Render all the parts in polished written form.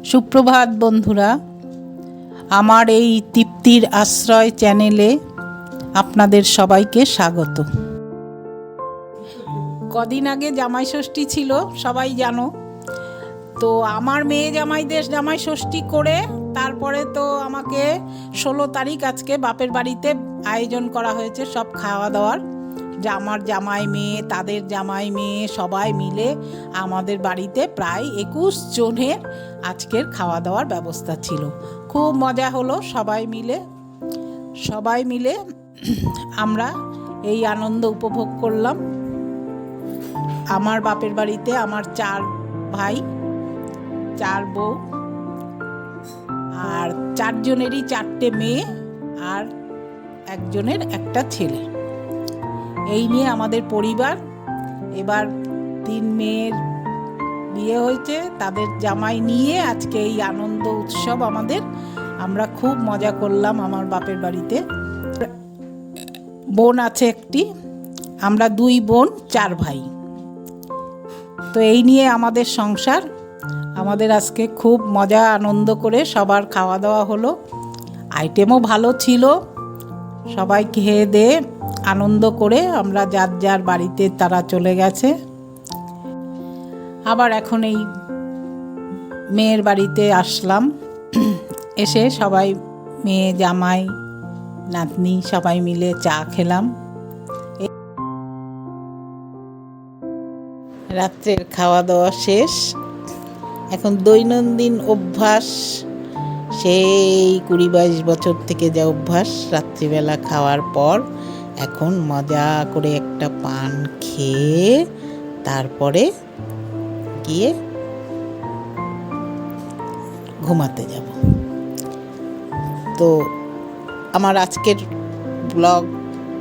সুপ্রভাত বন্ধুরা, আমার এই তৃপ্তির আশ্রয় চ্যানেলে আপনাদের সবাইকে স্বাগত। কদিন আগে জামাই ষষ্ঠী ছিল, সবাই জানো। তো আমার মেয়ে জামাইদের জামাই ষষ্ঠী করে তারপরে তো আমাকে 16 তারিখ আজকে বাপের বাড়িতে আয়োজন করা হয়েছে সব খাওয়া দাওয়ার। আমার জামাই মেয়ে, তাদের জামাই মেয়ে সবাই মিলে আমাদের বাড়িতে প্রায় 21 জনের আজকের খাওয়া দাওয়ার ব্যবস্থা ছিল। খুব মজা হলো সবাই মিলে আমরা এই আনন্দ উপভোগ করলাম। আমার বাপের বাড়িতে আমার 4 ভাই 4 বউ আর 4 জনেরই 4টে মেয়ে আর একজনের একটা ছেলে। এই নিয়ে আমাদের পরিবার। এবার 3 মেয়ের বিয়ে হয়েছে, তাদের জামাই নিয়ে আজকে এই আনন্দ উৎসব আমরা খুব মজা করলাম আমার বাপের বাড়িতে। বোন আছে একটি, আমরা 2 বোন 4 ভাই। তো এই নিয়ে আমাদের সংসার। আমাদের আজকে খুব মজা আনন্দ করে সবার খাওয়া দাওয়া হলো, আইটেমও ভালো ছিল। সবাই খেয়ে দিয়ে আনন্দ করে আমরা যার যার বাড়িতে তারা চলে গেছে। আবার এখন এই মেয়ের বাড়িতে আসলাম, এসে সবাই মেয়ে জামাই নাতনি সবাই মিলে চা খেলাম। রাত্রের খাওয়া দাওয়া শেষ। এখন দৈনন্দিন অভ্যাস, সেই 20-22 বছর থেকে যা অভ্যাস, রাত্রিবেলা খাওয়ার পর এখন মজা করে একটা পান খেয়ে তারপরে গিয়ে ঘুমাতে যাব। তো আমার আজকের ব্লগ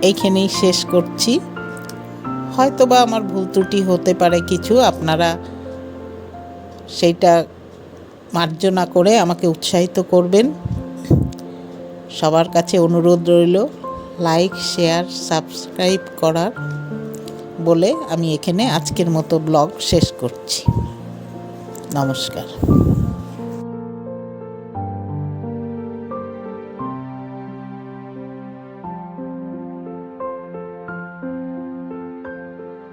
এইখানেই শেষ করছি। হয়তোবা আমার ভুল ত্রুটি হতে পারে কিছু, আপনারা সেইটা মার্জনা করে আমাকে উৎসাহিত করবেন। সবার কাছে অনুরোধ রইল লাইক, শেয়ার, সাবস্ক্রাইব করার বলে আমি এখানে আজকের মতো ব্লগ শেষ করছি। নমস্কার।